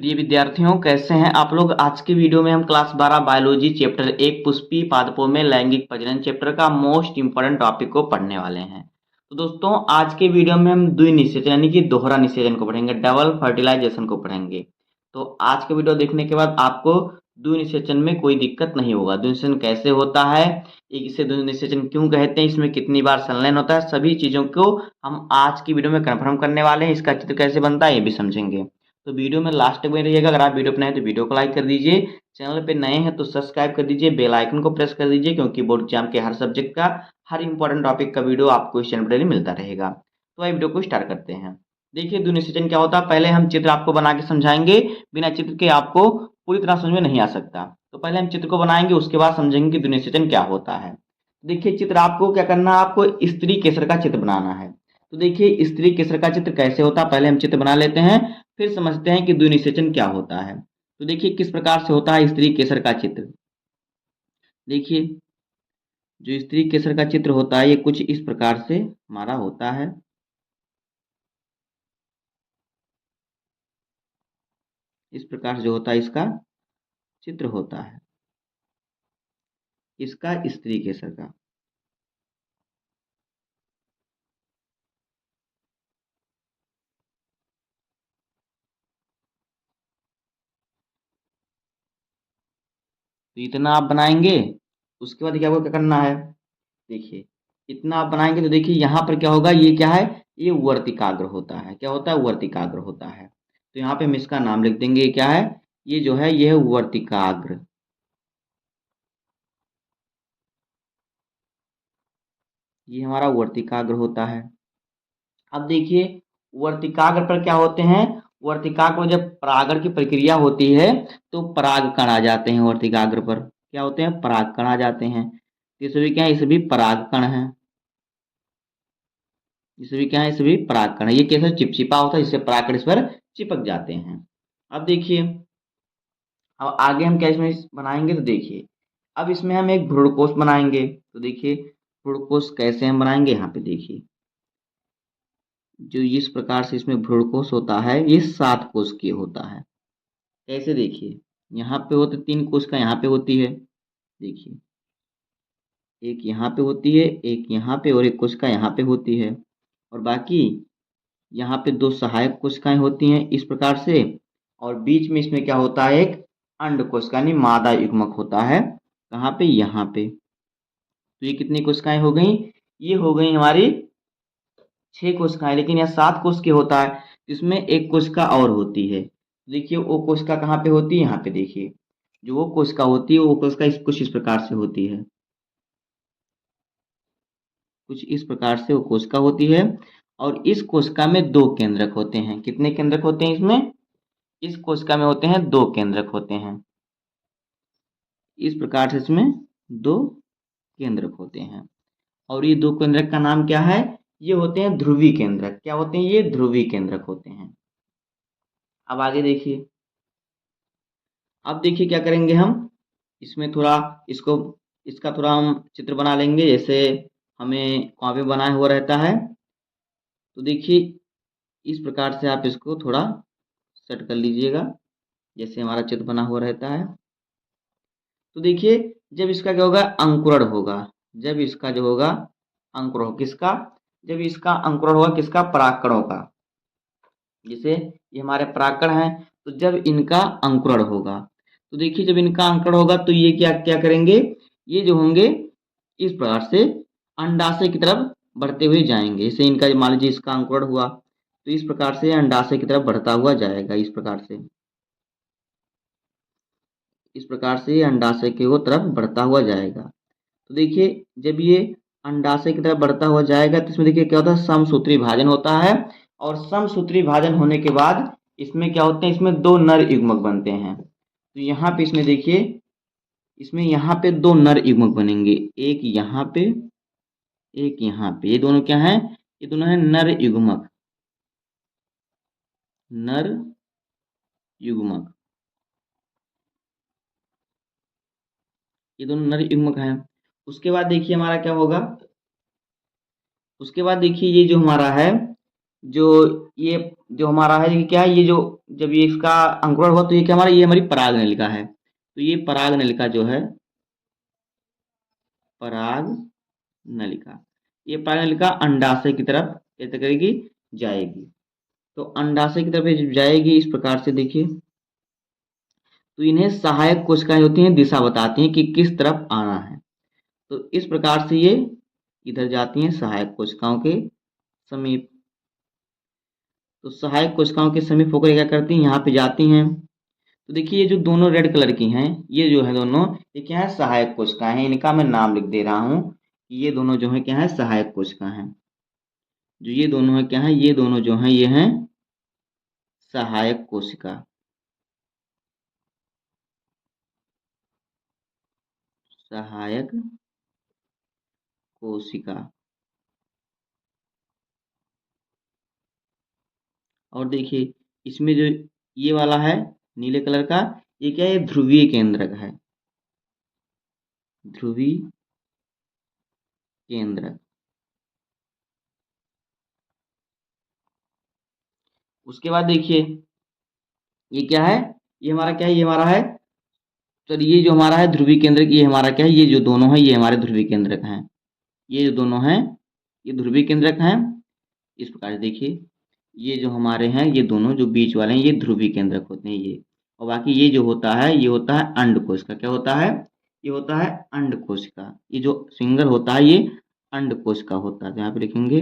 प्रिय विद्यार्थियों, कैसे हैं आप लोग। आज की वीडियो में हम क्लास 12 बायोलॉजी चैप्टर 1 पुष्पी पादपों में लैंगिक प्रजनन चैप्टर का मोस्ट इंपोर्टेंट टॉपिक को पढ़ने वाले हैं। तो दोस्तों, आज के वीडियो में हम द्विनिषेचन यानी कि दोहरा निषेचन को पढ़ेंगे, डबल फर्टिलाइजेशन को पढ़ेंगे। तो आज का वीडियो देखने के बाद आपको द्विनिषेचन में कोई दिक्कत नहीं होगा। द्विनिषेचन कैसे होता है, इसे द्विनिषेचन क्यों कहते हैं, इसमें कितनी बार संलयन होता है, सभी चीज़ों को हम आज की वीडियो में कन्फर्म करने वाले हैं। इसका चित्र कैसे बनता है ये भी समझेंगे। तो वीडियो में लास्ट तक बने रहिएगा। अगर आप वीडियो पर नए हैं तो वीडियो को लाइक कर दीजिए, चैनल पे नए हैं तो सब्सक्राइब कर दीजिए, बेल आइकन को प्रेस कर दीजिए, क्योंकि बोर्ड एग्जाम के हर सब्जेक्ट का हर इंपॉर्टेंट टॉपिक का वीडियो आपको इस चैनल पर डेली मिलता रहेगा। तो आइए वीडियो को स्टार्ट करते हैं। देखिए, द्विनिषेचन क्या होता है, पहले हम चित्र आपको बना के समझाएंगे। बिना चित्र के आपको पूरी तरह समझ में नहीं आ सकता। तो पहले हम चित्र को बनाएंगे, उसके बाद समझेंगे कि द्विनिषेचन क्या होता है। देखिए, चित्र आपको क्या करना है, आपको स्त्री केसर का चित्र बनाना है। तो देखिए, स्त्री केसर का चित्र कैसे होता है, पहले हम चित्र बना लेते हैं, फिर समझते हैं कि द्विनिषेचन क्या होता है। तो देखिए किस प्रकार से होता है स्त्री केसर का चित्र। देखिए, जो स्त्री केसर का चित्र होता है ये कुछ इस प्रकार से हमारा होता है। इस प्रकार से जो होता है इसका चित्र होता है, इसका स्त्री केसर का। तो इतना आप बनाएंगे, उसके बाद क्या आपको क्या करना है। देखिए, इतना आप बनाएंगे तो देखिए यहाँ पर क्या होगा, ये क्या है, ये वर्तिकाग्र होता है। क्या होता है, वर्तिकाग्र होता है। तो यहाँ पे हम इसका नाम लिख देंगे, ये क्या है, ये जो है ये है वर्तिकाग्र। ये हमारा वर्तिकाग्र होता है। अब देखिए, वर्तिकाग्र पर क्या होते हैं, वर्तिकाग्र में जब परागण की प्रक्रिया होती है तो पराग कण आ जाते हैं। वर्तिकाग्र पर क्या होते हैं, पराग कण आ जाते हैं। ये सभी क्या है, ये सभी पराग कण है। ये सभी क्या है, ये सभी पराग कण है। ये कैसे चिपचिपा होता है, जिससे पराग कण इस पर चिपक जाते हैं। अब देखिए, अब आगे हम क्या इसमें बनाएंगे, तो देखिए अब इसमें हम एक भ्रूणकोश बनाएंगे। तो देखिए भ्रूणकोश कैसे हम बनाएंगे, यहाँ पे देखिए जो इस प्रकार से इसमें भ्रूणकोश होता है ये 7 कोशिकीय होता है। कैसे, देखिए यहाँ पे होते 3 कोशिका यहाँ पे होती है। देखिए, एक यहाँ पे होती है, एक यहाँ पे और एक कोशिका यहाँ पे होती है। और बाकी यहाँ पे 2 सहायक कोशिकाएं होती हैं इस प्रकार से। और बीच में इसमें क्या होता है, एक अंड कोशिका यानी मादा युग्मक होता है। कहाँ पे, यहाँ पे। तो ये कितनी कोशिकाएं हो गई, ये हो गई हमारी 6 कोशिकाएं। लेकिन यह 7 कोशिकीय होता है, जिसमें एक कोशिका और होती है। देखिए वो कोशिका कहाँ पे होती है, यहाँ पे देखिए जो वो कोशिका होती है, वो कोशिका कुछ इस प्रकार से होती है। कुछ इस प्रकार से वो कोशिका होती है। और इस कोशिका में 2 केंद्रक होते हैं। कितने केंद्रक होते हैं इसमें, इस कोशिका में होते हैं 2 केंद्रक होते हैं। इस प्रकार से इसमें 2 केंद्रक होते हैं। और ये 2 केंद्रक का नाम क्या है, ये होते हैं ध्रुवी केंद्रक। क्या होते हैं, ये ध्रुवी केंद्रक होते हैं। अब आगे देखिए, अब देखिए क्या करेंगे हम, इसमें थोड़ा इसको इसका थोड़ा हम चित्र बना लेंगे, जैसे हमें कॉपी बनाया हुआ रहता है। तो देखिए इस प्रकार से आप इसको थोड़ा सेट कर लीजिएगा, जैसे हमारा चित्र बना हुआ रहता है। तो देखिए, जब इसका क्या होगा, अंकुरण होगा। जब इसका जो होगा अंकुरण किसका, जब इसका अंकुरण होगा किसका, परागकणों का। जैसे ये हमारे परागकण हैं, तो जब इनका अंकुरण होगा, तो देखिए जब इनका अंकुरण होगा तो ये क्या क्या करेंगे, ये जो होंगे इस प्रकार से अंडाशय की तरफ बढ़ते हुए जाएंगे। जैसे इनका मान लीजिए इसका अंकुरण हुआ, तो इस प्रकार से अंडाशय की तरफ बढ़ता हुआ जाएगा। इस प्रकार से, इस प्रकार से ये अंडाशय की वो तरफ बढ़ता हुआ जाएगा। तो देखिए जब ये अंडाशय की तरफ बढ़ता हुआ जाएगा तो इसमें देखिए क्या होता है, समसूत्री भाजन होता है। और समसूत्री भाजन होने के बाद इसमें क्या होते हैं, इसमें 2 नर युग्मक बनते हैं। तो यहाँ पे इसमें देखिए, इसमें यहाँ पे 2 नर युग्मक बनेंगे, एक यहाँ पे, एक यहाँ पे। ये दोनों क्या हैं, ये दोनों हैं नर युग्मक। नर युग्मक, ये दोनों नर युग्मक हैं। उसके बाद देखिए हमारा क्या होगा, उसके बाद देखिए ये जो हमारा है, जो ये जो हमारा है, ये क्या है, ये जो जब ये इसका अंकुरण हुआ तो ये क्या हमारा, ये हमारी पराग नलिका है। तो ये पराग नलिका जो है, पराग नलिका, ये पराग नलिका अंडाशय की तरफ कैसे करेगी, जाएगी। तो अंडाशय की तरफ ये जब जाएगी इस प्रकार से देखिए, तो इन्हें सहायक कोशिकाएं होती हैं, दिशा बताती हैं कि किस तरफ आना है। तो इस प्रकार से ये इधर जाती हैं सहायक कोशिकाओं के समीप। तो सहायक कोशिकाओं के समीप होकर क्या करती हैं, यहाँ पे जाती हैं। तो देखिए ये जो दोनों रेड कलर की हैं, ये जो है दोनों, ये क्या है, सहायक कोशिकाएं हैं। इनका मैं नाम लिख दे रहा हूँ कि ये दोनों जो है क्या है, सहायक कोशिका हैं। जो ये दोनों है क्या है, ये दोनों जो हैं ये हैं सहायक कोशिका। सहायक कोशिका। और देखिए इसमें जो ये वाला है नीले कलर का, ये क्या है, ध्रुवीय केंद्रक है। ध्रुवीय केंद्रक। उसके बाद देखिए ये क्या है, ये हमारा क्या है, ये हमारा है, तो ये जो हमारा है ध्रुवीय केंद्रक, ये हमारा क्या है, ये जो दोनों है ये हमारे ध्रुवीय केंद्रक हैं। ये जो दोनों हैं ये ध्रुवीय केंद्रक हैं। इस प्रकार से देखिए ये जो हमारे हैं ये दोनों जो बीच वाले हैं ये ध्रुवीय केंद्रक होते हैं ये। और बाकी ये जो होता है ये होता है अंडकोश का, क्या होता है, ये होता है अंडकोश का। ये जो सिंगल होता है ये अंडकोश का होता है। तो यहाँ पे लिखेंगे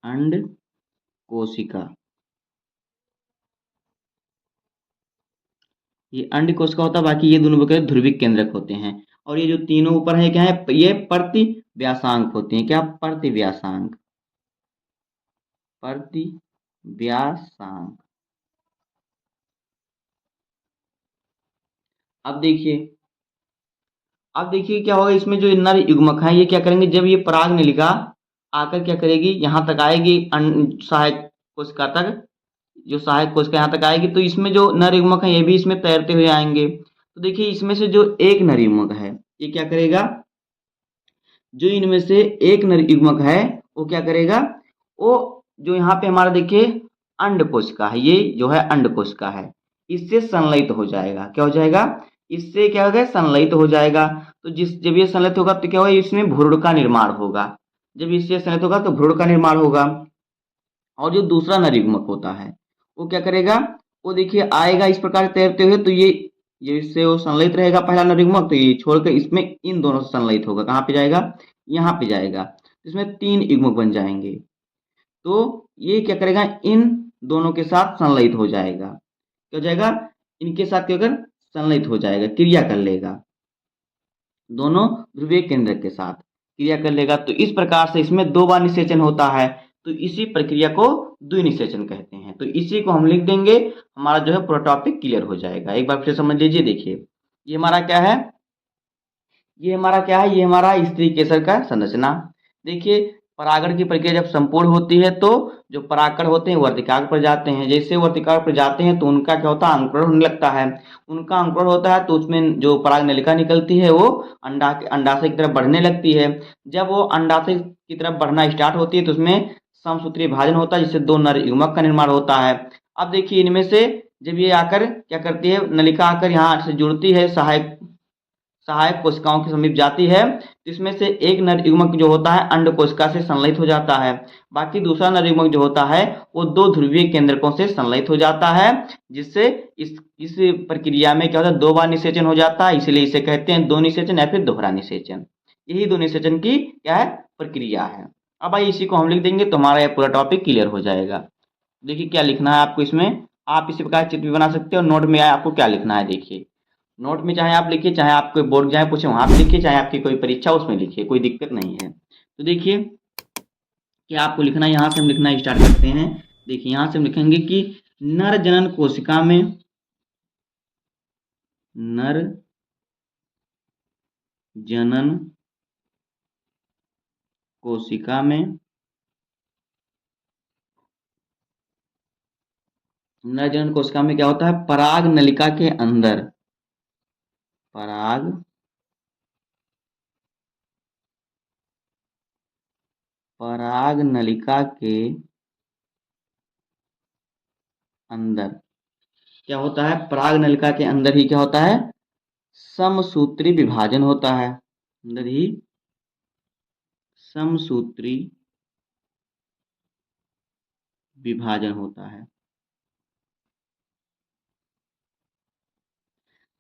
अंड कोशिका। ये अंड कोश का होता है, बाकी ये दोनों क्या ध्रुविक केंद्रक होते हैं। और ये जो तीनों ऊपर है क्या है, ये प्रति व्यासांक होते हैं, क्या, प्रति व्यासांक। प्रति व्यासांक। अब देखिए, अब देखिए क्या होगा, इसमें जो नर युग्मक है ये क्या करेंगे, जब ये पराग नलिका आकर क्या करेगी, यहाँ तक आएगी सहायक कोशिका तक, जो सहायक कोशिका यहाँ तक आएगी, तो इसमें जो नर युग्मक है ये भी इसमें तैरते हुए आएंगे। तो देखिए इसमें से जो एक नर युग्मक है ये क्या करेगा, जो इनमें से एक नर युग्मक है वो क्या करेगा, वो जो यहाँ पे हमारा देखिए अंड कोशिका है, ये जो है अंड कोशिका है, इससे संलयित हो जाएगा। क्या हो जाएगा, इससे क्या होगा, संलयित हो जाएगा। तो जिस जब ये संलयित होगा तो क्या होगा, इसमें भ्रूण का निर्माण होगा। जब इससे संलयित होगा तो भ्रूण का निर्माण होगा। और जो दूसरा नर युग्मक होता है वो क्या करेगा, वो देखिए आएगा इस प्रकार तैरते हुए, तो ये इससे वो संलयित रहेगा पहला नर युग्मक, तो ये छोड़कर इसमें इन दोनों से संलयित होगा। कहाँ पे जाएगा, यहाँ पे जाएगा। इसमें तीन युग्मक बन जाएंगे। तो ये क्या करेगा, इन दोनों के साथ संलयित हो जाएगा। क्या हो जाएगा, इनके साथ क्या होगा, संलयित हो जाएगा, क्रिया कर लेगा। दोनों ध्रुवीय केंद्र के साथ क्रिया कर लेगा। तो इस प्रकार से इसमें दो बार निषेचन होता है। तो इसी प्रक्रिया को द्विनिषेचन कहते हैं। तो इसी को हम लिख देंगे, हमारा जो है पूरा टॉपिक क्लियर हो जाएगा। एक बार फिर समझ लीजिए, देखिए ये हमारा क्या है, ये हमारा क्या है, ये हमारा स्त्री केसर का संरचना। देखिए परागण की प्रक्रिया जब संपूर्ण होती है तो जो परागकण होते हैं वर्तिकाग्र पर जाते हैं। जैसे वर्तिकाग्र पर जाते हैं तो उनका क्या होता है, अंकुरण होने लगता है। उनका अंकुरण होता है तो उसमें जो पराग नलिका निकलती है वो अंडाशय की तरफ बढ़ने लगती है। जब वो अंडाशय की तरफ बढ़ना स्टार्ट होती है तो उसमें समसूत्रीय भाजन होता है, जिससे दो नर युग्मक का निर्माण होता है। अब देखिए इनमें से जब ये आकर क्या करती है, नलिका आकर यहाँ से जुड़ती है, सहायक सहायक कोशिकाओं के समीप जाती है, तो इसमें से एक नर युग्मक जो होता है अंड कोशिका से संलयित हो जाता है। बाकी दूसरा नर युग्मक जो होता है वो दो ध्रुवीय केंद्रकों से संलयित हो जाता है, जिससे इस प्रक्रिया में क्या होता है, दो बार निषेचन हो जाता है। इसलिए इसे कहते हैं दो निषेचन या फिर दोहरा निषेचन। यही दो निषेचन की क्या है, प्रक्रिया है। अब भाई इसी को हम लिख देंगे तो हमारा यह पूरा टॉपिक क्लियर हो जाएगा। देखिए क्या लिखना है आपको इसमें, आप इसी प्रकार चित्र भी बना सकते हो। नोट में आपको क्या लिखना है, देखिए नोट में चाहे आप लिखिए, चाहे आप कोई बोर्ड जाए पूछे वहां पे लिखिए, चाहे आपकी कोई परीक्षा उसमें लिखिए, कोई दिक्कत नहीं है। तो देखिए कि आपको लिखना है, यहाँ से हम लिखना स्टार्ट करते हैं। देखिए यहाँ से हम लिखेंगे कि नर जनन कोशिका में, नर जनन कोशिका में, नर जनन कोशिका में क्या होता है, पराग नलिका के अंदर, पराग पराग नलिका के अंदर क्या होता है, पराग नलिका के अंदर ही क्या होता है, समसूत्री विभाजन होता है, अंदर ही समसूत्री विभाजन होता है।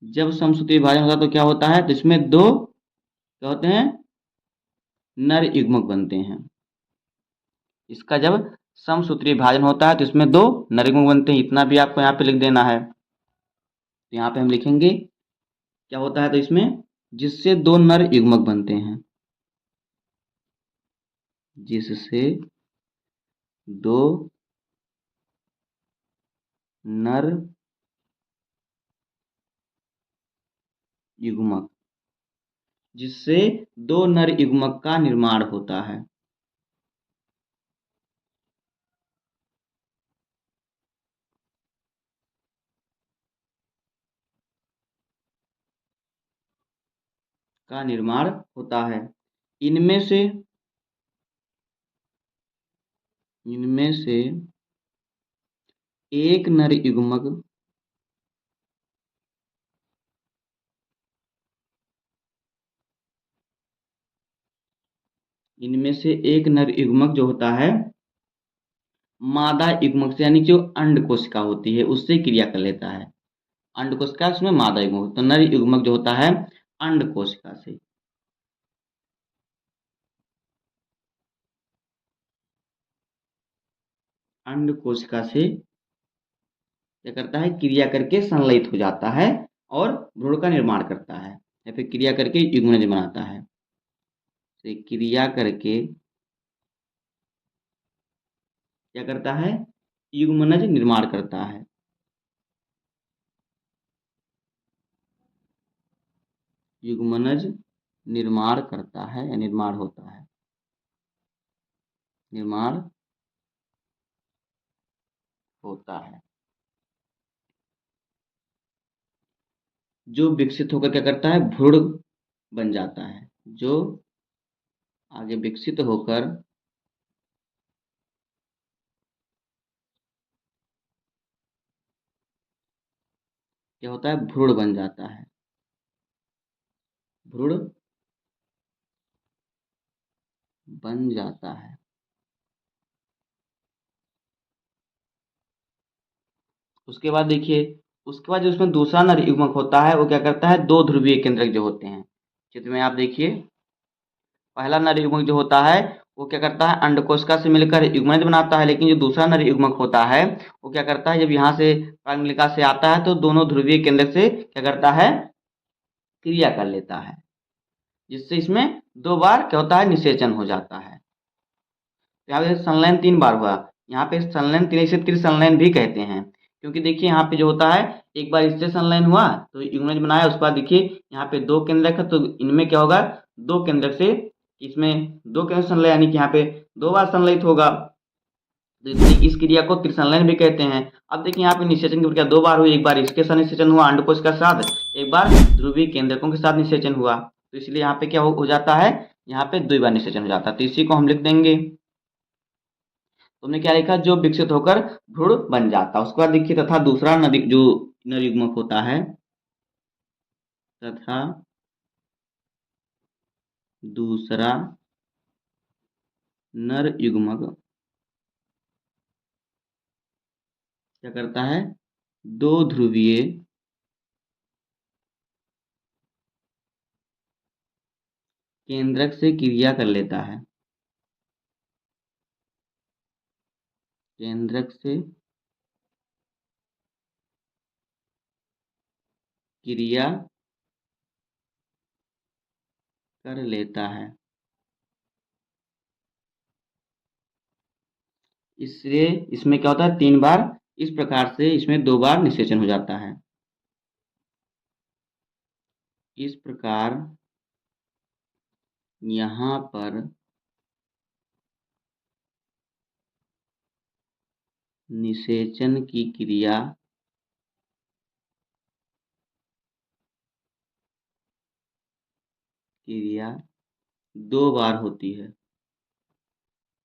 जब समसूत्री विभाजन होता है तो क्या होता है, तो इसमें दो क्या होते हैं, नर युग्मक बनते हैं। इसका जब समसूत्री विभाजन होता है तो इसमें दो नर युग्मक बनते हैं। इतना भी आपको यहाँ पे लिख देना है। तो यहाँ पे हम लिखेंगे क्या होता है, तो इसमें जिससे दो नर युग्मक बनते हैं, जिससे दो नर युग्मक, जिससे दो नर युग्मक का निर्माण होता है। का निर्माण होता है। इनमें से इनमें से एक नर युग्मक इनमें से एक नर युग्मक जो होता है, मादा युग्मक से यानी जो अंड कोशिका होती है उससे क्रिया कर लेता है। अंड कोशिका उसमें मादा युग्मक, तो नर युग्मक जो होता है अंड कोशिका से, अंड कोशिका से क्या करता है, क्रिया करके संलयित हो जाता है और भ्रूण का निर्माण करता है, या फिर क्रिया करके युग्मनज बनाता है। से क्रिया करके क्या करता है, युग्मनज निर्माण करता है। युग्मनज निर्माण करता है या निर्माण होता है, निर्माण होता है, जो विकसित होकर क्या करता है, भ्रूण बन जाता है। जो आगे विकसित होकर क्या होता है, भ्रूण बन जाता है, भ्रूण बन जाता है। उसके बाद देखिए, उसके बाद जो उसमें दूसरा नर युग्मक होता है वो क्या करता है, दो ध्रुवीय केंद्रक जो होते हैं, चित्र में आप देखिए, पहला नर युग्मक जो होता है वो क्या करता है, अंडकोशिका से मिलकर युग्मनज बनाता है। लेकिन जो दूसरा नर युग्मक होता है वो क्या करता है, जब यहाँ से परागनलिका से आता है तो दोनों ध्रुवीय केंद्रक से क्या करता है, क्रिया कर लेता है, जिससे इसमें दो बार क्या होता है, निषेचन हो जाता है। यहाँ पे संलयन तीन बार हुआ। यहाँ पे संलयन तीन, इसे त्रिसंलयन भी कहते हैं, क्योंकि देखिए यहाँ पे जो होता है, एक बार इससे संलयन हुआ तो युग्मनज बनाया, उसके बाद देखिए यहाँ पे दो केंद्रक है तो इनमें क्या होगा, दो केंद्रक से इसमें दो केंद्र संलय यानी कि यहाँ पे दो बार संलयित होगा, तो इसलिए इस क्रिया को त्रिसंलयन भी कहते हैं। अब देखिए यहाँ पे निषेचन की प्रक्रिया दो बार हुई, एक बार इसके साथ निषेचन हुआ अंडकोश के साथ, एक बार ध्रुवीय केंद्रकों के साथ निषेचन हुआ, तो इसलिए यहाँ पे क्या हो जाता है, यहाँ पे दो बार निषेचन हो जाता है, तो इसी को हम लिख देंगे। तुमने क्या लिखा, जो विकसित होकर भ्रूण बन जाता है। उसके बाद देखिए, तथा दूसरा नदी जो नर युग्मक होता है, तथा दूसरा नर युग्मक क्या करता है, दो ध्रुवीय केंद्रक से क्रिया कर लेता है, केंद्रक से क्रिया कर लेता है। इसलिए इसमें क्या होता है, तीन बार, इस प्रकार से इसमें दो बार निषेचन हो जाता है। इस प्रकार यहाँ पर निषेचन की क्रिया दो बार होती है,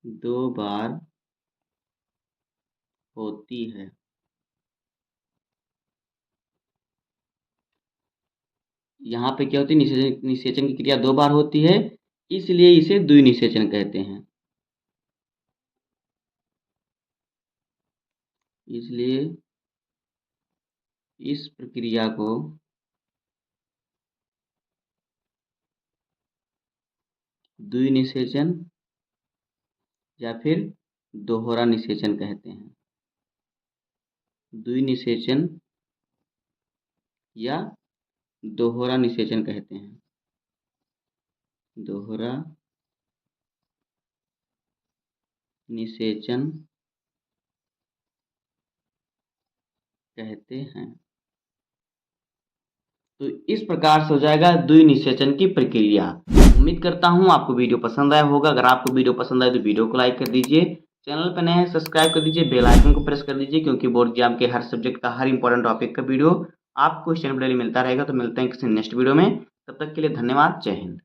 दो बार होती है। यहाँ पे क्या होती है, निषेचन की क्रिया 2 बार होती है, इसलिए इसे द्विनिषेचन कहते हैं। इसलिए इस प्रक्रिया को द्विनिषेचन या फिर दोहरा निषेचन कहते हैं। द्विनिषेचन या दोहरा निषेचन कहते हैं। दोहरा निषेचन कहते हैं। तो इस प्रकार से हो जाएगा द्विनिषेचन की प्रक्रिया। उम्मीद करता हूँ आपको वीडियो पसंद आया होगा। अगर आपको वीडियो पसंद आए तो वीडियो को लाइक कर दीजिए, चैनल पर नए हैं सब्सक्राइब कर दीजिए, बेल आइकन को प्रेस कर दीजिए, क्योंकि बोर्ड एग्जाम के हर सब्जेक्ट का हर इंपॉर्टेंट टॉपिक का वीडियो आपको इस चैनल पर डेली मिलता रहेगा। तो मिलते हैं किसी नेक्स्ट वीडियो में, तब तक के लिए धन्यवाद। जय हिंद।